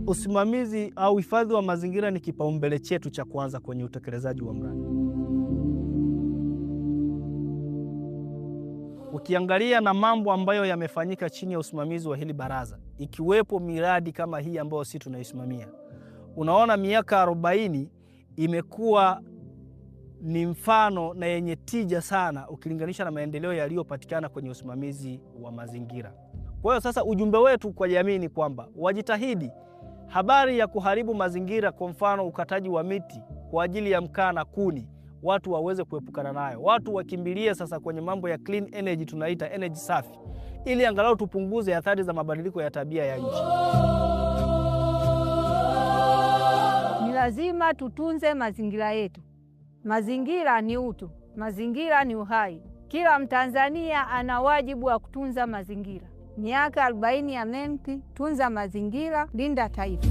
usimamizi au uhifadhi wa mazingira ni kipaumbele chetu cha kwanza kwenye utekelezaji wa mradi. Ukiangalia na mambo ambayo yamefanyika chini ya usimamizi wa hili baraza, ikiwepo miradi kama hii ambayo sisi tunaisimamia, unaona miaka 40 imekuwa ni mfano na yenye tija sana ukilinganisha na maendeleo yaliyopatikana kwenye usimamizi wa mazingira. Kwa hiyo sasa ujumbe wetu kwa jamii ni kwamba wajitahidi habari ya kuharibu mazingira, kwa mfano ukataji wa miti kwa ajili ya mkaa na kuni, watu waweze kuepukana nayo. Watu wakimbilie sasa kwenye mambo ya clean energy, tunaita energy safi, ili angalau tupunguze athari za mabadiliko ya tabia ya nchi. Ni lazima tutunze mazingira yetu. Mazingira ni utu, mazingira ni uhai. Kila Mtanzania ana wajibu wa kutunza mazingira. Miaka 40 ya MEMC, tunza mazingira, linda taifa.